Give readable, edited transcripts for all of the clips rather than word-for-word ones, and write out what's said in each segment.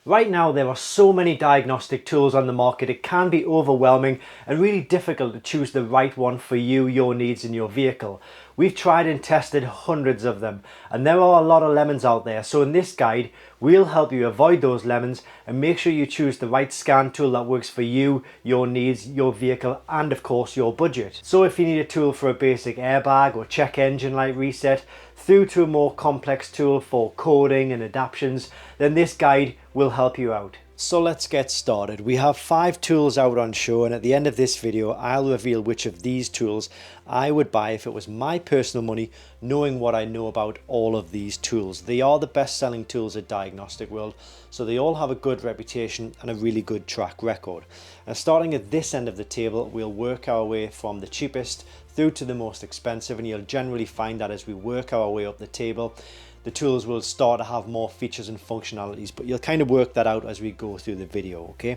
Right now there are so many diagnostic tools on the market, it can be overwhelming and really difficult to choose the right one for you, your needs and your vehicle. We've tried and tested hundreds of them and there are a lot of lemons out there, so in this guide we'll help you avoid those lemons and make sure you choose the right scan tool that works for you, your needs, your vehicle and of course your budget. So if you need a tool for a basic airbag or check engine light reset, through to a more complex tool for coding and adaptions, then this guide will help you out. So let's get started. We have 5 tools out on show, and at the end of this video I'll reveal which of these tools I would buy if it was my personal money, knowing what I know about all of these tools. They are the best selling tools at Diagnostic World, so they all have a good reputation and a really good track record. And starting at this end of the table, we'll work our way from the cheapest through to the most expensive, and you'll generally find that as we work our way up the table the tools will start to have more features and functionalities, but you'll kind of work that out as we go through the video, okay?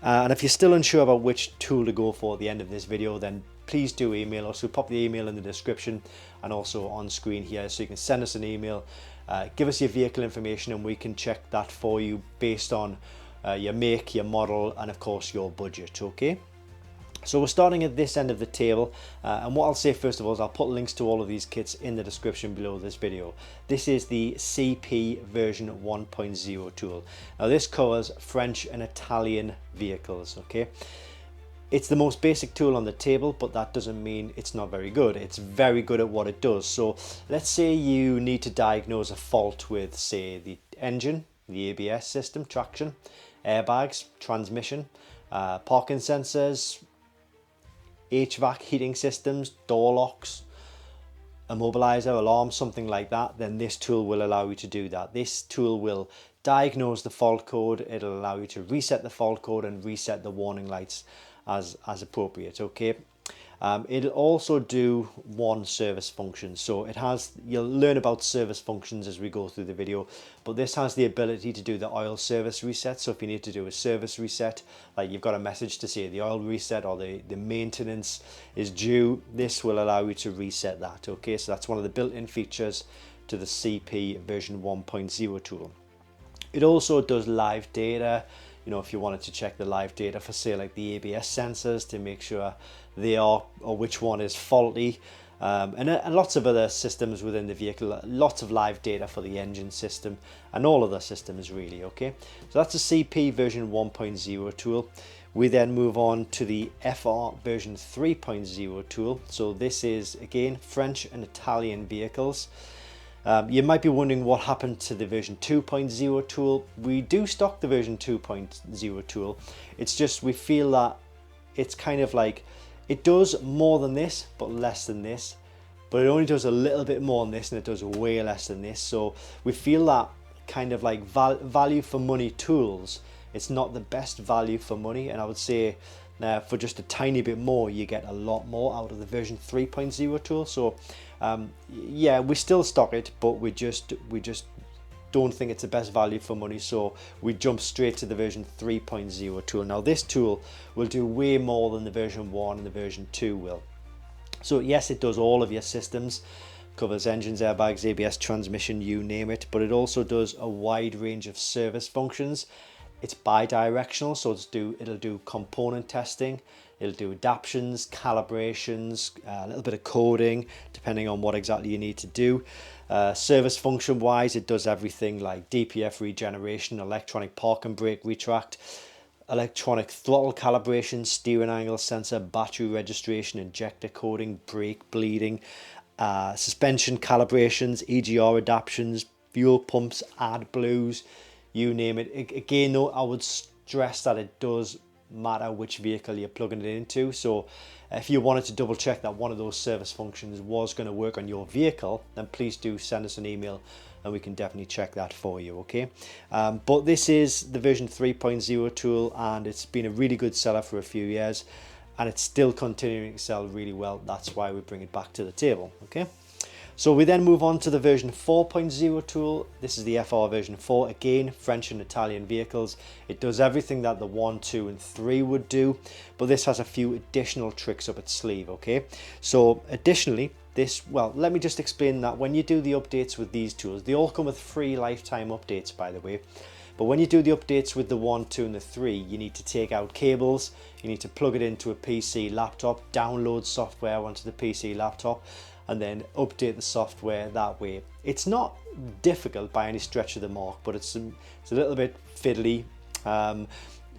And if you're still unsure about which tool to go for at the end of this video, then please do email us. We'll pop the email in the description and also on screen here, so you can send us an email, give us your vehicle information and we can check that for you based on your make, your model and of course your budget, okay? So we're starting at this end of the table, and what I'll say first of all is I'll put links to all of these kits in the description below this video. This is the CP version 1.0 tool. Now this covers French and Italian vehicles, okay? It's the most basic tool on the table, but that doesn't mean it's not very good. It's very good at what it does. So let's say you need to diagnose a fault with, say, the engine, the ABS system, traction, airbags, transmission, parking sensors, HVAC heating systems, door locks, immobilizer, alarm, something like that, then this tool will allow you to do that. This tool will diagnose the fault code, it'll allow you to reset the fault code and reset the warning lights as appropriate, okay? It'll also do one service function, so it has, you'll learn about service functions as we go through the video, but this has the ability to do the oil service reset. So if you need to do a service reset, like you've got a message to say the oil reset or the maintenance is due, this will allow you to reset that, okay? So that's one of the built-in features to the CP version 1.0 tool. It also does live data. You know, if you wanted to check the live data for, say, like the ABS sensors to make sure they are, or which one is faulty, and lots of other systems within the vehicle, lots of live data for the engine system and all of the systems really, okay? So that's the CP version 1.0 tool. We then move on to the FR version 3.0 tool. So this is, again, French and Italian vehicles. You might be wondering what happened to the version 2.0 tool. We do stock the version 2.0 tool. It's just we feel that it's kind of like, it does more than this, but less than this. But it only does a little bit more than this and it does way less than this. So we feel that kind of like value for money tools, it's not the best value for money. And I would say for just a tiny bit more, you get a lot more out of the version 3.0 tool. So yeah, we still stock it, but we just don't think it's the best value for money, so we jump straight to the version 3.0 tool. Now this tool will do way more than the version 1 and the version 2 will. So yes, it does all of your systems, covers engines, airbags, ABS, transmission, you name it, but it also does a wide range of service functions. It's bi-directional, so it'll do component testing, it'll do adaptions, calibrations, a little bit of coding, depending on what exactly you need to do. Service function wise, it does everything like DPF regeneration, electronic park and brake retract, electronic throttle calibration, steering angle sensor, battery registration, injector coding, brake bleeding, suspension calibrations, EGR adaptions, fuel pumps, AdBlues, you name it. Again though, I would stress that it does matter which vehicle you're plugging it into. So if you wanted to double check that one of those service functions was going to work on your vehicle, then please do send us an email and we can definitely check that for you, okay? But this is the version 3.0 tool and it's been a really good seller for a few years and it's still continuing to sell really well. That's why we bring it back to the table, okay? So we then move on to the version 4.0 tool. This is the FR version 4, again, French and Italian vehicles. It does everything that the 1, 2 and 3 would do, but this has a few additional tricks up its sleeve, okay? So additionally, let me just explain that when you do the updates with these tools, they all come with free lifetime updates, by the way. But when you do the updates with the 1, 2 and the 3, you need to take out cables, you need to plug it into a PC laptop, download software onto the PC laptop, and then update the software that way. It's not difficult by any stretch of the mark, but it's a little bit fiddly.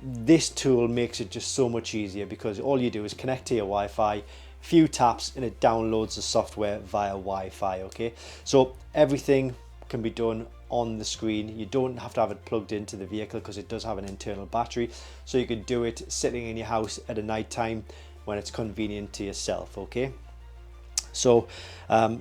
This tool makes it just so much easier because all you do is connect to your Wi-Fi, few taps, and it downloads the software via Wi-Fi. Okay, so everything can be done on the screen. You don't have to have it plugged into the vehicle because it does have an internal battery, so you can do it sitting in your house at a night time when it's convenient to yourself. Okay, so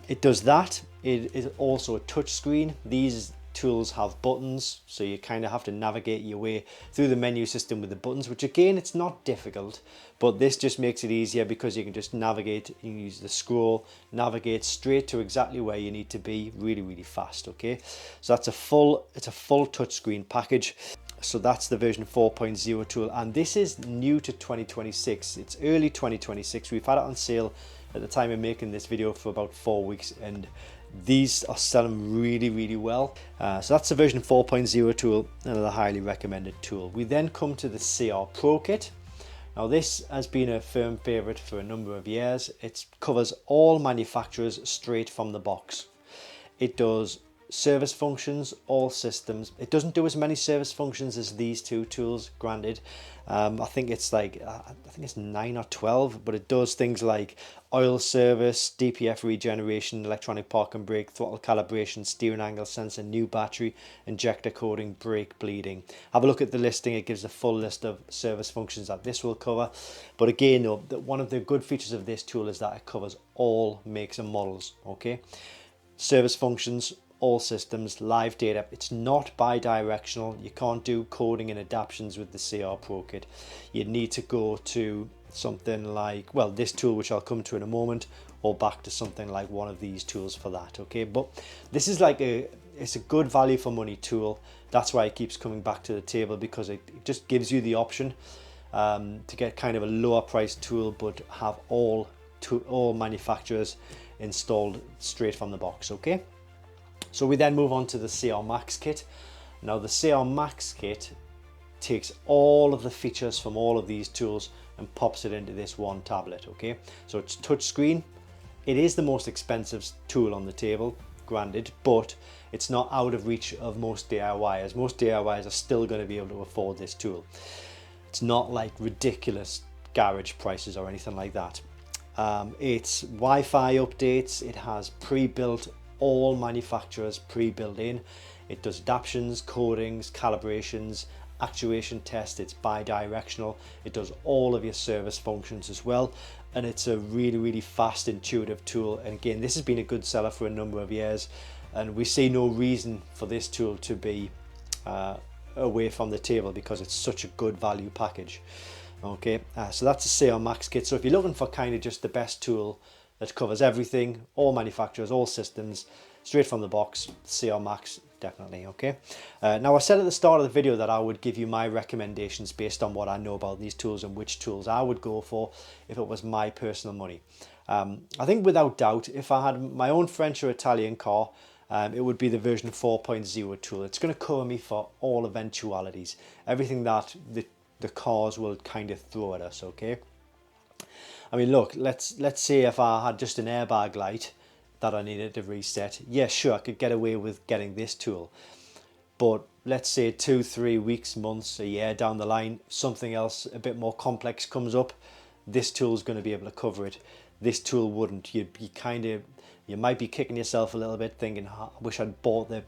it does that. It is also a touch screen. These tools have buttons, so you kind of have to navigate your way through the menu system with the buttons, which again, it's not difficult, but this just makes it easier because you can just navigate, you can use the scroll, navigate straight to exactly where you need to be really fast. Okay, so that's it's a full touchscreen package. So that's the version 4.0 tool, and this is new to 2026. It's early 2026. We've had it on sale at the time of making this video for about 4 weeks, and these are selling really well. So that's the version 4.0 tool, another highly recommended tool. We then come to the CR Pro Kit. Now this has been a firm favorite for a number of years. It covers all manufacturers straight from the box. It does service functions, all systems. It doesn't do as many service functions as these two tools, granted. I think it's 9 or 12, but it does things like oil service, DPF regeneration, electronic park and brake, throttle calibration, steering angle sensor, new battery, injector coding, brake bleeding. Have a look at the listing. It gives a full list of service functions that this will cover. But again, though, one of the good features of this tool is that it covers all makes and models. Okay, service functions, all systems, live data. It's not bi-directional. You can't do coding and adaptions with the CR Pro Kit. You'd need to go to something like, well, this tool, which I'll come to in a moment, or back to something like one of these tools for that. Okay, but this is it's a good value for money tool. That's why it keeps coming back to the table, because it just gives you the option to get kind of a lower price tool, but have all manufacturers installed straight from the box. Okay, so we then move on to the CR Max kit. Now the CR Max kit takes all of the features from all of these tools and pops it into this one tablet. Okay, so it's touch screen. It is the most expensive tool on the table, granted, but it's not out of reach of most DIYers. Most DIYers are still going to be able to afford this tool. It's not like ridiculous garage prices or anything like that. It's Wi-Fi updates. It has pre-built, all manufacturers pre-built in. It does adaptions, codings, calibrations, actuation test. It's bi-directional. It does all of your service functions as well, and it's a really fast, intuitive tool. And again, this has been a good seller for a number of years, and we see no reason for this tool to be away from the table because it's such a good value package. Okay, so that's the CR Max kit. So if you're looking for kind of just the best tool that covers everything, all manufacturers, all systems, straight from the box, CR Max, definitely. Okay, now I said at the start of the video that I would give you my recommendations based on what I know about these tools and which tools I would go for if it was my personal money. I think without doubt, if I had my own French or Italian car, it would be the version 4.0 tool. It's going to cover me for all eventualities, everything that the cars will kind of throw at us. Okay, I mean, look, let's say if I had just an airbag light that I needed to reset, yeah, sure, I could get away with getting this tool. But let's say 2, 3 weeks, months, a year down the line, something else a bit more complex comes up, this tool is going to be able to cover it. This tool wouldn't. You might be kicking yourself a little bit, thinking, I wish I'd bought the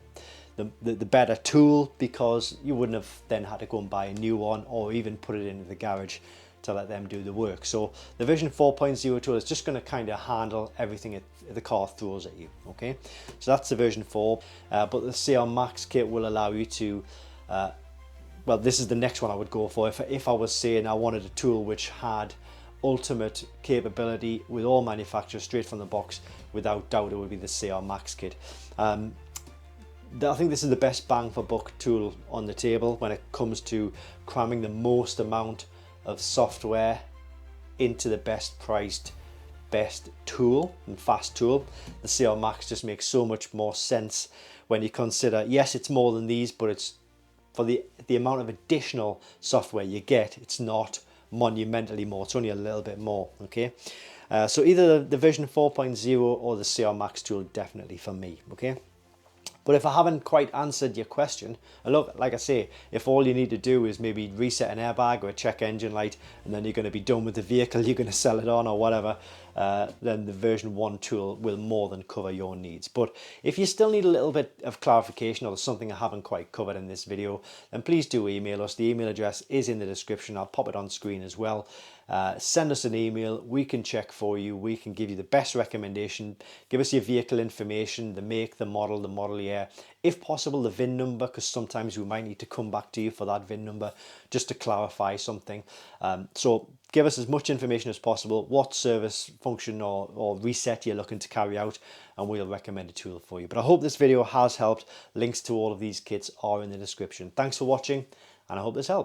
better tool, because you wouldn't have then had to go and buy a new one or even put it into the garage to let them do the work. So the version 4.0 tool is just going to kind of handle everything the car throws at you. Okay, so that's the version 4, but the CR Max kit will allow you to well, this is the next one I would go for if I was saying I wanted a tool which had ultimate capability with all manufacturers straight from the box. Without doubt, it would be the CR Max kit. I think this is the best bang for buck tool on the table when it comes to cramming the most amount of software into the best priced, best tool and fast tool. The CR Max just makes so much more sense when you consider, yes, it's more than these, but it's for the amount of additional software you get, it's not monumentally more. It's only a little bit more, okay? So either the version 4.0 or the CR Max tool, definitely for me, okay? But if I haven't quite answered your question, and look, like I say, if all you need to do is maybe reset an airbag or a check engine light, and then you're going to be done with the vehicle, you're going to sell it on or whatever, then the version 1 tool will more than cover your needs. But if you still need a little bit of clarification or there's something I haven't quite covered in this video, then please do email us. The email address is in the description. I'll pop it on screen as well. Send us an email, we can check for you, we can give you the best recommendation, give us your vehicle information, the make, the model year, if possible the VIN number, because sometimes we might need to come back to you for that VIN number just to clarify something. So give us as much information as possible, what service function or reset you're looking to carry out, and we'll recommend a tool for you. But I hope this video has helped. Links to all of these kits are in the description. Thanks for watching, and I hope this helped.